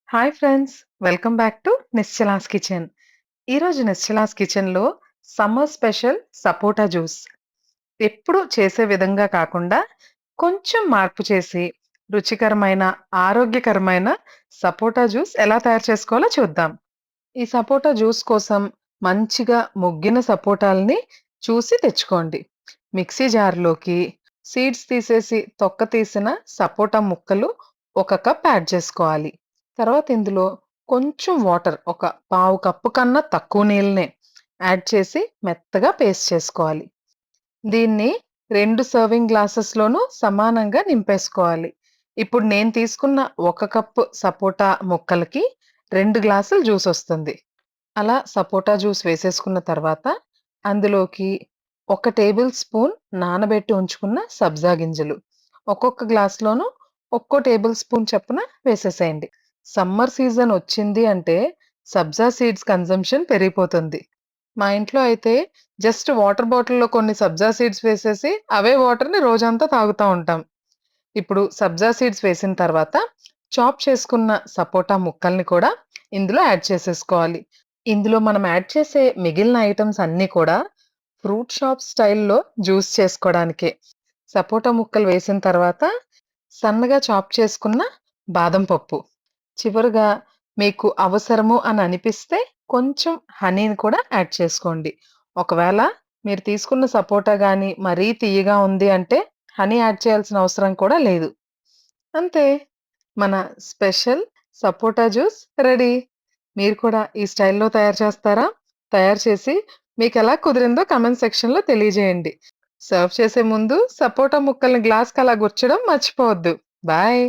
Hi friends! Welcome back to Nischala's kitchen. ఈరోజు నిశ్చలాస్ కిచెన్‌లో summer special సపోటా juice. ఎప్పుడు చేసే విధంగా కాకుండా కొంచెం మార్పు చేసి రుచికరమైన, ఆరోగ్యకరమైన సపోటా జ్యూస్ ఎలా తయారు చేసుకోవాలో చూద్దాం. ఈ సపోటా జ్యూస్ కోసం మంచిగా ముగ్గిన సపోటాల్ని చూసి తెచ్చుకోండి. మిక్సీ జార్‌లోకి సీడ్స్ తీసేసి తొక్క తీసిన సపోటా ముక్కలు ఒక కప్ యాడ్ చేసుకోవాలి. తర్వాత ఇందులో కొంచెం వాటర్ ఒక పావు కప్పు కన్నా తక్కువ నీళ్ళనే యాడ్ చేసి మెత్తగా పేస్ట్ చేసుకోవాలి. దీన్ని 2 సర్వింగ్ గ్లాసెస్‌లోనూ సమానంగా నింపేసుకోవాలి. ఇప్పుడు నేను తీసుకున్న 1 కప్పు సపోటా ముక్కలకి 2 గ్లాసులు జ్యూసొస్తుంది. అలా సపోటా జ్యూస్ వేసేసుకున్న తర్వాత, అందులోకి ఒక టేబుల్ స్పూన్ నానబెట్టి ఉంచుకున్న సబ్జా గింజలు. ఒక్కొక్క గ్లాస్‌లోనూ ఒక్కో టేబుల్ స్పూన్ చొప్పున వేసేసేయండి. సమ్మర్ సీజన్ వచ్చింది అంటే సబ్జా సీడ్స్ కన్జంప్షన్ పెరిగిపోతుంది. మా ఇంట్లో అయితే జస్ట్ వాటర్ బాటిల్‌లో కొన్ని సబ్జా సీడ్స్ వేసేసి, అవే వాటర్‌ని రోజంతా తాగుతా ఉంటాం. ఇప్పుడు సబ్జా సీడ్స్ వేసిన తర్వాత, చాప్ చేసుకున్న సపోటా ముక్కల్ని కూడా ఇందులో యాడ్ చేసేసుకోవాలి. ఇందులో మనం యాడ్ చేసే మిగిలిన ఐటెమ్స్ అన్నీ కూడా ఫ్రూట్ షాప్ స్టైల్‌లో జ్యూస్ చేసుకోవడానికే. సపోటా ముక్కలు వేసిన తర్వాత, సన్నగా చాప్ చేసుకున్న బాదం పప్పు. చివరగా మీకు అవసరము అని అనిపిస్తే కొంచెం హనీని కూడా యాడ్ చేసుకోండి. ఒకవేళ మీరు తీసుకున్న సపోటా గాని మరీ తియ్యగా ఉంది అంటే హనీ యాడ్ చేయాల్సిన అవసరం కూడా లేదు. అంతే. మన స్పెషల్ సపోటా జ్యూస్ రెడీ. మీరు కూడా ఈ స్టైల్‌లో తయారు చేస్తారా? తయారు చేసి మీకెలా కుదిరిందో కామెంట్ సెక్షన్‌లో తెలియజేయండి. సర్వ్ చేసే ముందు సపోటా ముక్కల్ని గ్లాస్‌కి అలా గుచ్చడం మర్చిపోవద్దు. బాయ్.